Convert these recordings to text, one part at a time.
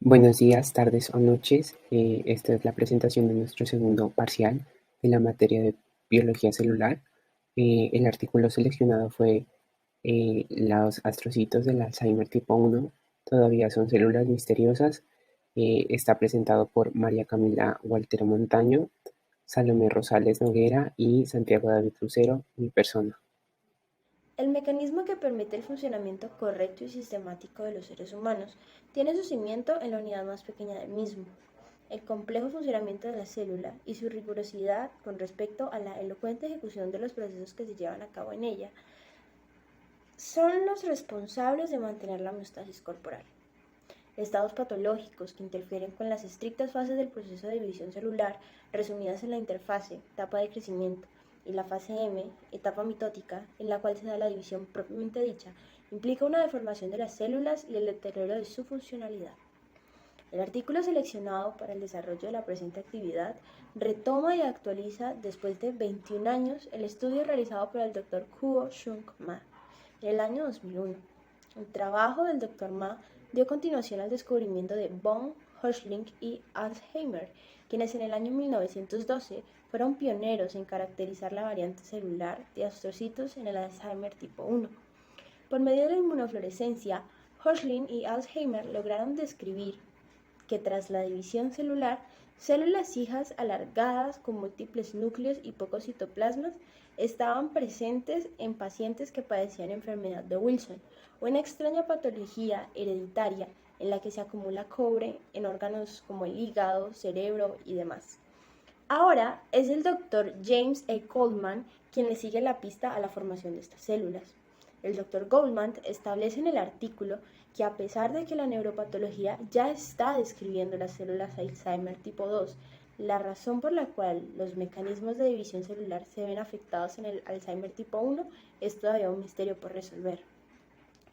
Buenos días, tardes o noches. Esta es la presentación de nuestro segundo parcial de la materia de biología celular. El artículo seleccionado fue los astrocitos del Alzheimer tipo 1. Todavía son células misteriosas. Está presentado por María Camila Gualtero Montaño, Salomé Rosales Noguera y Santiago David Lucero, mi persona. El mecanismo que permite el funcionamiento correcto y sistemático de los seres humanos tiene su cimiento en la unidad más pequeña del mismo, el complejo funcionamiento de la célula y su rigurosidad con respecto a la elocuente ejecución de los procesos que se llevan a cabo en ella son los responsables de mantener la homeostasis corporal. Estados patológicos que interfieren con las estrictas fases del proceso de división celular, resumidas en la interfase, etapa de crecimiento, y la fase M, etapa mitótica, en la cual se da la división propiamente dicha, implica una deformación de las células y el deterioro de su funcionalidad. El artículo seleccionado para el desarrollo de la presente actividad retoma y actualiza después de 21 años el estudio realizado por el Dr. Kuo-Shung Ma en el año 2001. El trabajo del Dr. Ma dio continuación al descubrimiento de Von Hoechling y Alzheimer, quienes en el año 1912 fueron pioneros en caracterizar la variante celular de astrocitos en el Alzheimer tipo 1. Por medio de la inmunofluorescencia, Hoechling y Alzheimer lograron describir que tras la división celular, células hijas alargadas con múltiples núcleos y pocos citoplasmas estaban presentes en pacientes que padecían enfermedad de Wilson, una extraña patología hereditaria en la que se acumula cobre en órganos como el hígado, cerebro y demás. Ahora es el doctor James E. Goldman quien le sigue la pista a la formación de estas células. El doctor Goldman establece en el artículo que a pesar de que la neuropatología ya está describiendo las células Alzheimer tipo 2, la razón por la cual los mecanismos de división celular se ven afectados en el Alzheimer tipo 1 es todavía un misterio por resolver.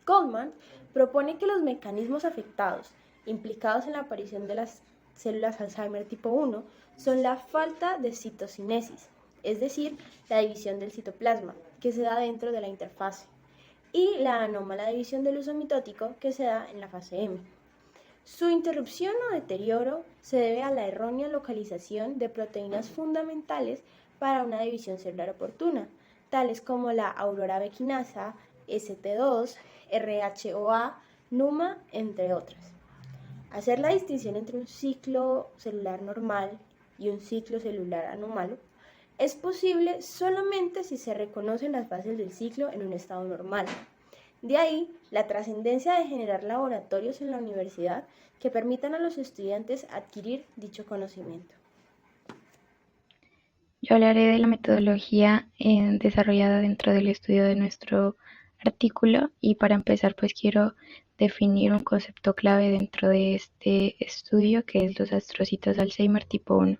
Goldman propone que los mecanismos afectados implicados en la aparición de las células Alzheimer tipo 1 son la falta de citocinesis, es decir, la división del citoplasma, que se da dentro de la interfase, y la anómala división del uso mitótico, que se da en la fase M. Su interrupción o deterioro se debe a la errónea localización de proteínas fundamentales para una división celular oportuna, tales como la aurora B quinasa, ST2, RHOA, NUMA, entre otras. Hacer la distinción entre un ciclo celular normal y un ciclo celular anómalo es posible solamente si se reconocen las fases del ciclo en un estado normal. De ahí la trascendencia de generar laboratorios en la universidad que permitan a los estudiantes adquirir dicho conocimiento. Yo hablaré de la metodología desarrollada dentro del estudio de nuestro artículo y para empezar pues quiero definir un concepto clave dentro de este estudio que es los astrocitos Alzheimer tipo 1.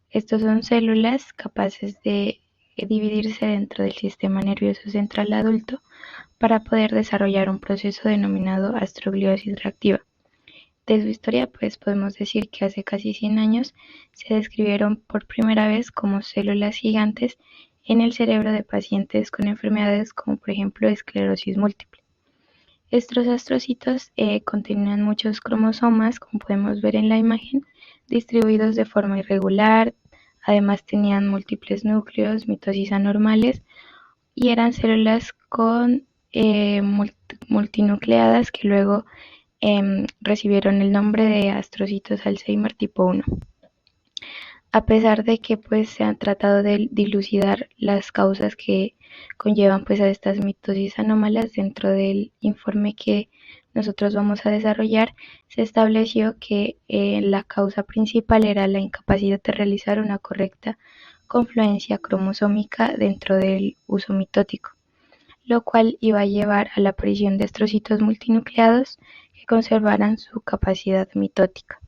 Estos son células capaces de dividirse dentro del sistema nervioso central adulto para poder desarrollar un proceso denominado astrogliosis reactiva. De su historia, pues podemos decir que hace casi 100 años se describieron por primera vez como células gigantes en el cerebro de pacientes con enfermedades como por ejemplo esclerosis múltiple. Estos astrocitos contenían muchos cromosomas, como podemos ver en la imagen, distribuidos de forma irregular, además tenían múltiples núcleos, mitosis anormales y eran células con multinucleadas que luego recibieron el nombre de astrocitos Alzheimer tipo 1. A pesar de que pues se han tratado de dilucidar las causas que conllevan pues a estas mitosis anómalas dentro del informe que nosotros vamos a desarrollar, se estableció que la causa principal era la incapacidad de realizar una correcta confluencia cromosómica dentro del uso mitótico, lo cual iba a llevar a la aparición de astrocitos multinucleados que conservaran su capacidad mitótica.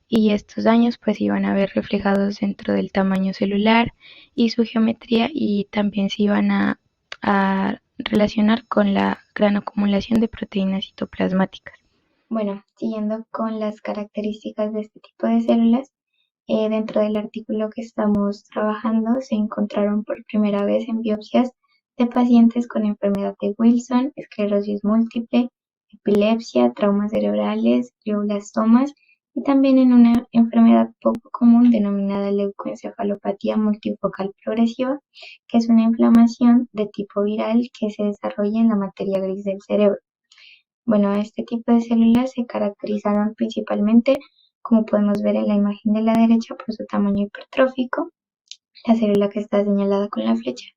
Y estos daños pues iban a ver reflejados dentro del tamaño celular y su geometría y también se iban a relacionar con la gran acumulación de proteínas citoplasmáticas. Bueno, siguiendo con las características de este tipo de células, dentro del artículo que estamos trabajando se encontraron por primera vez en biopsias de pacientes con enfermedad de Wilson, esclerosis múltiple, epilepsia, traumas cerebrales, glioblastomas y también en una enfermedad poco común denominada leucoencefalopatía multifocal progresiva, que es una inflamación de tipo viral que se desarrolla en la materia gris del cerebro. Bueno, este tipo de células se caracterizaron principalmente, como podemos ver en la imagen de la derecha, por su tamaño hipertrófico, la célula que está señalada con la flecha,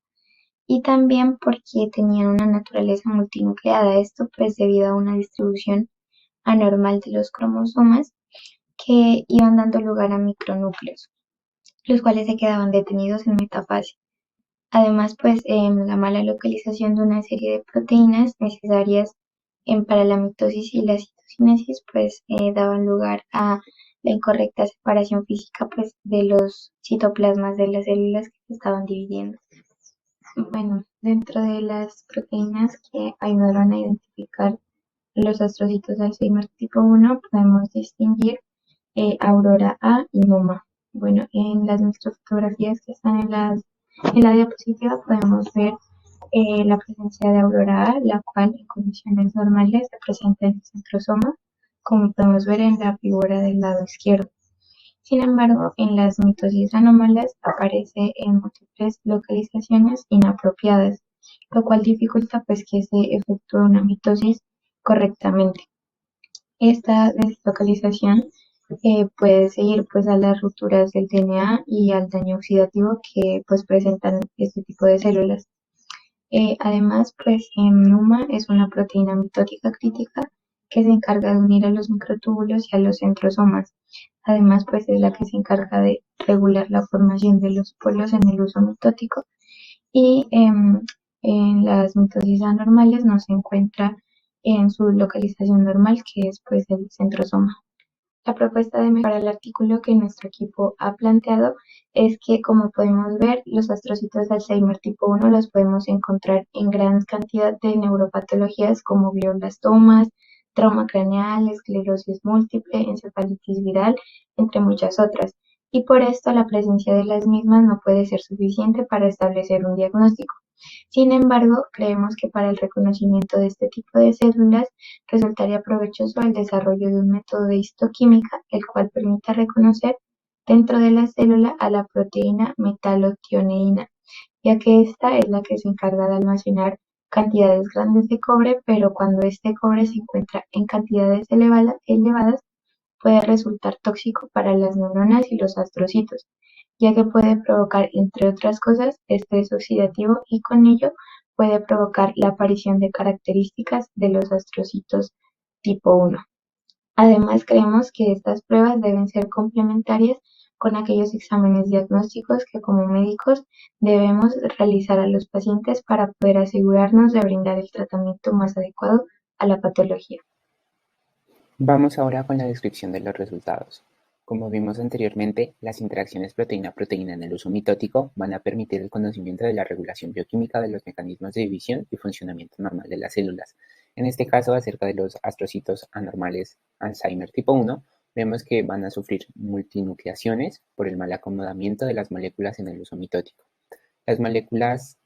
y también porque tenían una naturaleza multinucleada, esto pues debido a una distribución anormal de los cromosomas que iban dando lugar a micronúcleos, los cuales se quedaban detenidos en metafase. Además, pues la mala localización de una serie de proteínas necesarias para la mitosis y la citocinesis, pues daban lugar a la incorrecta separación física pues de los citoplasmas de las células que se estaban dividiendo. Bueno, dentro de las proteínas que ayudaron a identificar los astrocitos de Alzheimer tipo 1, podemos distinguir Aurora A y MoMA. Bueno, en las microfotografías que están en la diapositiva podemos ver la presencia de Aurora A, la cual en condiciones normales se presenta en el centrosoma, como podemos ver en la figura del lado izquierdo. Sin embargo, en las mitosis anómalas aparece en múltiples localizaciones inapropiadas, lo cual dificulta pues que se efectúe una mitosis correctamente. Esta deslocalización puede seguir pues a las rupturas del DNA y al daño oxidativo que pues presentan este tipo de células. Además, pues NUMA es una proteína mitótica crítica que se encarga de unir a los microtúbulos y a los centrosomas. Además, pues es la que se encarga de regular la formación de los polos en el uso mitótico y en las mitosis anormales no se encuentra en su localización normal, que es pues el centrosoma. La propuesta de mejora del artículo que nuestro equipo ha planteado es que, como podemos ver, los astrocitos de Alzheimer tipo 1 los podemos encontrar en gran cantidad de neuropatologías como glioblastomas, trauma craneal, esclerosis múltiple, encefalitis viral, entre muchas otras. Y por esto la presencia de las mismas no puede ser suficiente para establecer un diagnóstico. Sin embargo, creemos que para el reconocimiento de este tipo de células resultaría provechoso el desarrollo de un método de histoquímica el cual permita reconocer dentro de la célula a la proteína metalotioneína, ya que esta es la que se encarga de almacenar cantidades grandes de cobre, pero cuando este cobre se encuentra en cantidades elevadas puede resultar tóxico para las neuronas y los astrocitos, ya que puede provocar, entre otras cosas, estrés oxidativo y con ello puede provocar la aparición de características de los astrocitos tipo 1. Además, creemos que estas pruebas deben ser complementarias con aquellos exámenes diagnósticos que como médicos debemos realizar a los pacientes para poder asegurarnos de brindar el tratamiento más adecuado a la patología. Vamos ahora con la descripción de los resultados. Como vimos anteriormente, las interacciones proteína-proteína en el uso mitótico van a permitir el conocimiento de la regulación bioquímica de los mecanismos de división y funcionamiento normal de las células. En este caso, acerca de los astrocitos anormales Alzheimer tipo 1, vemos que van a sufrir multinucleaciones por el mal acomodamiento de las moléculas en el uso mitótico. Las moléculas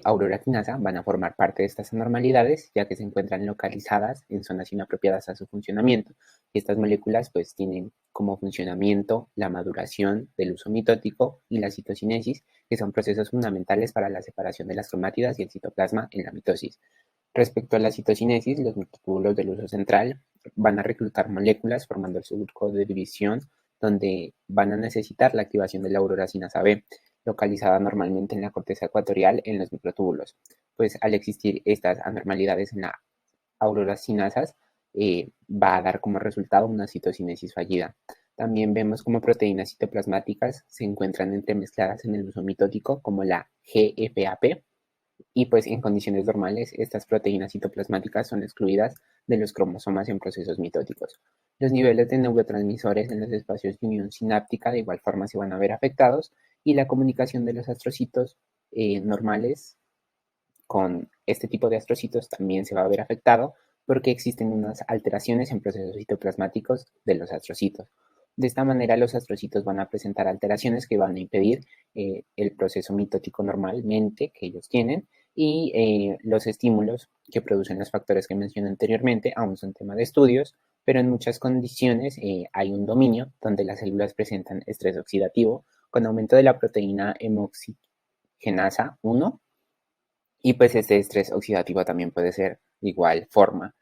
aurora quinasa van a formar parte de estas anormalidades, ya que se encuentran localizadas en zonas inapropiadas a su funcionamiento. Y estas moléculas pues tienen como funcionamiento la maduración del uso mitótico y la citocinesis, que son procesos fundamentales para la separación de las cromátidas y el citoplasma en la mitosis. Respecto a la citocinesis, los microtúbulos del uso central van a reclutar moléculas formando el surco de división, donde van a necesitar la activación de la auroracina B, localizada normalmente en la corteza ecuatorial en los microtúbulos. Pues al existir estas anormalidades en la auroracinasas, va a dar como resultado una citocinesis fallida. También vemos como proteínas citoplasmáticas se encuentran entremezcladas en el uso mitótico, como la GFAP, y pues en condiciones normales estas proteínas citoplasmáticas son excluidas de los cromosomas en procesos mitóticos. Los niveles de neurotransmisores en los espacios de unión sináptica de igual forma se van a ver afectados y la comunicación de los astrocitos normales con este tipo de astrocitos también se va a ver afectado porque existen unas alteraciones en procesos citoplasmáticos de los astrocitos. De esta manera los astrocitos van a presentar alteraciones que van a impedir el proceso mitótico normalmente que ellos tienen y los estímulos que producen los factores que mencioné anteriormente aún son tema de estudios pero en muchas condiciones hay un dominio donde las células presentan estrés oxidativo con aumento de la proteína hemoxigenasa 1 y pues este estrés oxidativo también puede ser de igual forma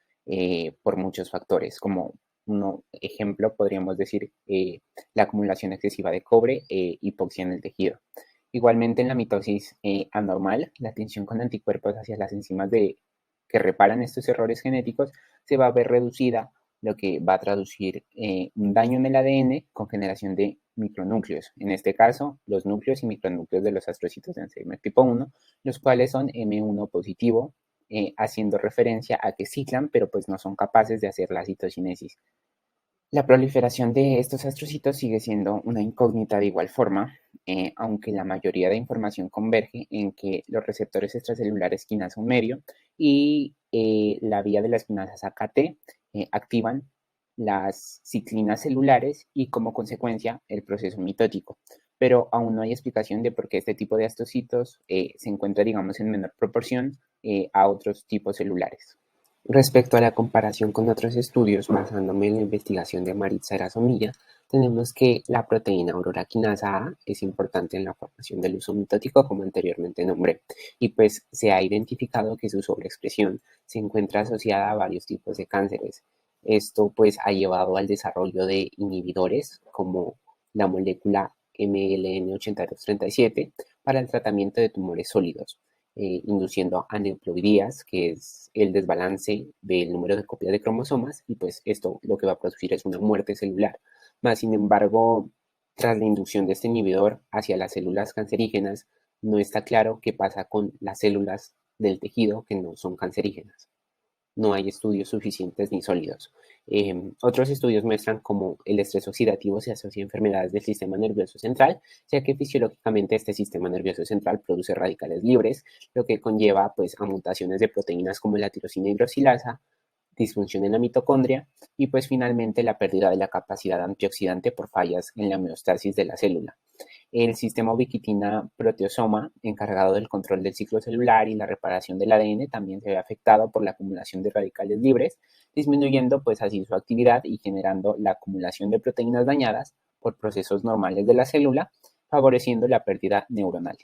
por muchos factores, como un ejemplo podríamos decir la acumulación excesiva de cobre, hipoxia en el tejido. Igualmente en la mitosis anormal, la tensión con anticuerpos hacia las enzimas que reparan estos errores genéticos se va a ver reducida, lo que va a traducir un daño en el ADN con generación de micronúcleos. En este caso, los núcleos y micronúcleos de los astrocitos de Alzheimer tipo 1, los cuales son M1 positivo, haciendo referencia a que ciclan, pero pues no son capaces de hacer la citocinesis. La proliferación de estos astrocitos sigue siendo una incógnita de igual forma, aunque la mayoría de información converge en que los receptores extracelulares quinasa medio y la vía de las quinasas AKT activan las ciclinas celulares y como consecuencia el proceso mitótico. Pero aún no hay explicación de por qué este tipo de astrocitos se encuentra, digamos, en menor proporción a otros tipos celulares. Respecto a la comparación con otros estudios, basándome en la investigación de Maritza Erasomilla, tenemos que la proteína aurora quinasa A es importante en la formación del uso mitótico, como anteriormente nombré, y pues se ha identificado que su sobreexpresión se encuentra asociada a varios tipos de cánceres. Esto pues ha llevado al desarrollo de inhibidores como la molécula MLN8237 para el tratamiento de tumores sólidos induciendo aneuploidías, que es el desbalance del número de copias de cromosomas, y pues esto lo que va a producir es una muerte celular. Más sin embargo, tras la inducción de este inhibidor hacia las células cancerígenas, no está claro qué pasa con las células del tejido que no son cancerígenas. No hay estudios suficientes ni sólidos. Otros estudios muestran cómo el estrés oxidativo se asocia a enfermedades del sistema nervioso central, ya que fisiológicamente este sistema nervioso central produce radicales libres, lo que conlleva pues, a mutaciones de proteínas como la tirosina hidroxilasa, disfunción en la mitocondria y pues finalmente la pérdida de la capacidad antioxidante por fallas en la homeostasis de la célula. El sistema ubiquitina-proteasoma, encargado del control del ciclo celular y la reparación del ADN, también se ve afectado por la acumulación de radicales libres, disminuyendo pues así su actividad y generando la acumulación de proteínas dañadas por procesos normales de la célula, favoreciendo la pérdida neuronal.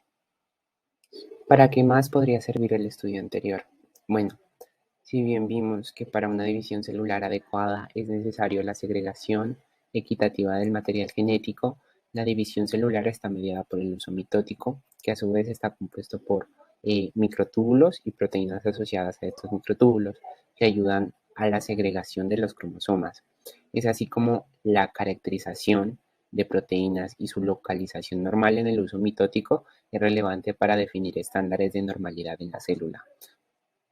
¿Para qué más podría servir el estudio anterior? Bueno, si bien vimos que para una división celular adecuada es necesario la segregación equitativa del material genético, la división celular está mediada por el uso mitótico, que a su vez está compuesto por microtúbulos y proteínas asociadas a estos microtúbulos, que ayudan a la segregación de los cromosomas. Es así como la caracterización de proteínas y su localización normal en el uso mitótico es relevante para definir estándares de normalidad en la célula.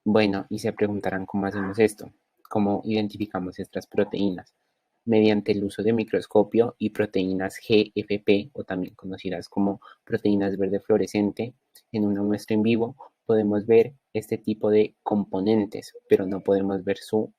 Bueno, y se preguntarán cómo hacemos esto, cómo identificamos estas proteínas. Mediante el uso de microscopio y proteínas GFP, o también conocidas como proteínas verde fluorescente, en una muestra en vivo podemos ver este tipo de componentes, pero no podemos ver su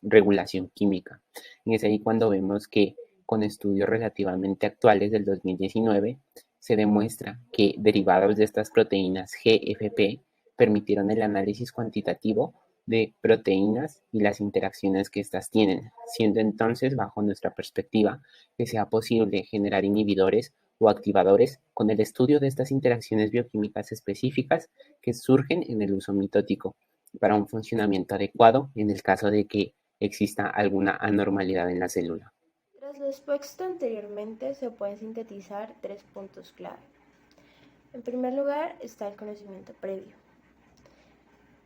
regulación química. Y es ahí cuando vemos que con estudios relativamente actuales del 2019 se demuestra que derivados de estas proteínas GFP permitieron el análisis cuantitativo de proteínas y las interacciones que éstas tienen, siendo entonces, bajo nuestra perspectiva, que sea posible generar inhibidores o activadores con el estudio de estas interacciones bioquímicas específicas que surgen en el uso mitótico para un funcionamiento adecuado en el caso de que exista alguna anormalidad en la célula. Tras lo expuesto anteriormente, se pueden sintetizar 3 puntos clave. En primer lugar está el conocimiento previo.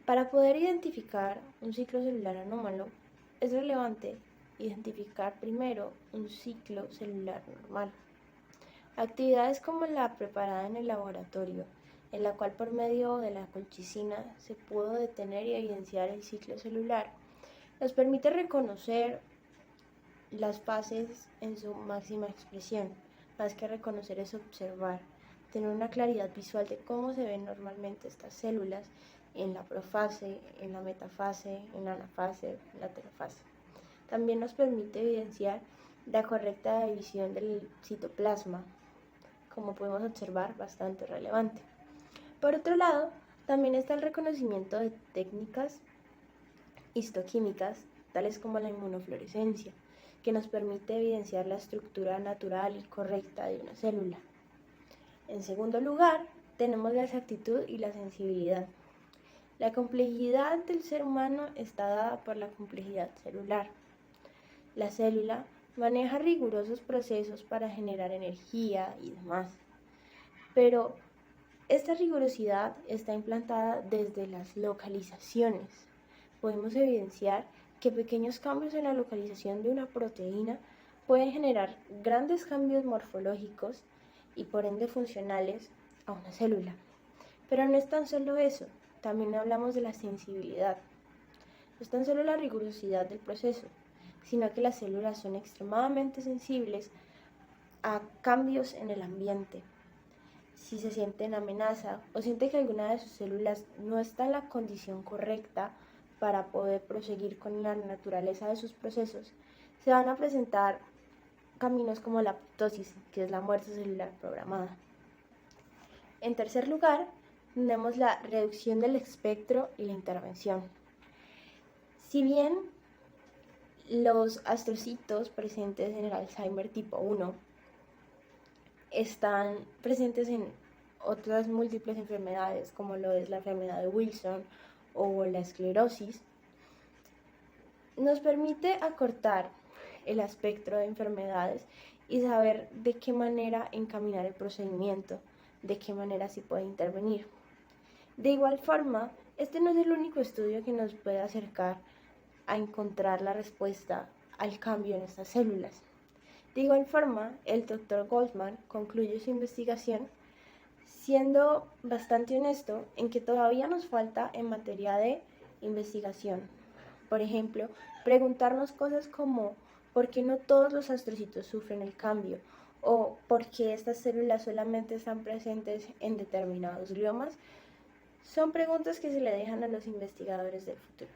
Para poder identificar un ciclo celular anómalo, es relevante identificar primero un ciclo celular normal. Actividades como la preparada en el laboratorio, en la cual por medio de la colchicina se pudo detener y evidenciar el ciclo celular, nos permite reconocer las fases en su máxima expresión. Más que reconocer es observar, tener una claridad visual de cómo se ven normalmente estas células en la profase, en la metafase, en la anafase, en la telofase. También nos permite evidenciar la correcta división del citoplasma, como podemos observar, bastante relevante. Por otro lado, también está el reconocimiento de técnicas histoquímicas tales como la inmunofluorescencia, que nos permite evidenciar la estructura natural y correcta de una célula. En segundo lugar, tenemos la exactitud y la sensibilidad. La complejidad del ser humano está dada por la complejidad celular. La célula maneja rigurosos procesos para generar energía y demás, pero esta rigurosidad está implantada desde las localizaciones. Podemos evidenciar que pequeños cambios en la localización de una proteína pueden generar grandes cambios morfológicos y por ende funcionales a una célula. Pero no es tan solo eso, también hablamos de la sensibilidad. No es tan solo la rigurosidad del proceso, sino que las células son extremadamente sensibles a cambios en el ambiente. Si se sienten amenaza o siente que alguna de sus células no está en la condición correcta para poder proseguir con la naturaleza de sus procesos, se van a presentar caminos como la apoptosis, que es la muerte celular programada. En tercer lugar, tenemos la reducción del espectro y la intervención. Si bien los astrocitos presentes en el Alzheimer tipo 1 están presentes en otras múltiples enfermedades, como lo es la enfermedad de Wilson o la esclerosis, nos permite acortar el espectro de enfermedades y saber de qué manera encaminar el procedimiento, de qué manera se puede intervenir. De igual forma, este no es el único estudio que nos puede acercar a encontrar la respuesta al cambio en estas células. De igual forma, el Dr. Goldman concluye su investigación siendo bastante honesto en que todavía nos falta en materia de investigación. Por ejemplo, preguntarnos cosas como ¿por qué no todos los astrocitos sufren el cambio? ¿O por qué estas células solamente están presentes en determinados gliomas? Son preguntas que se le dejan a los investigadores del futuro.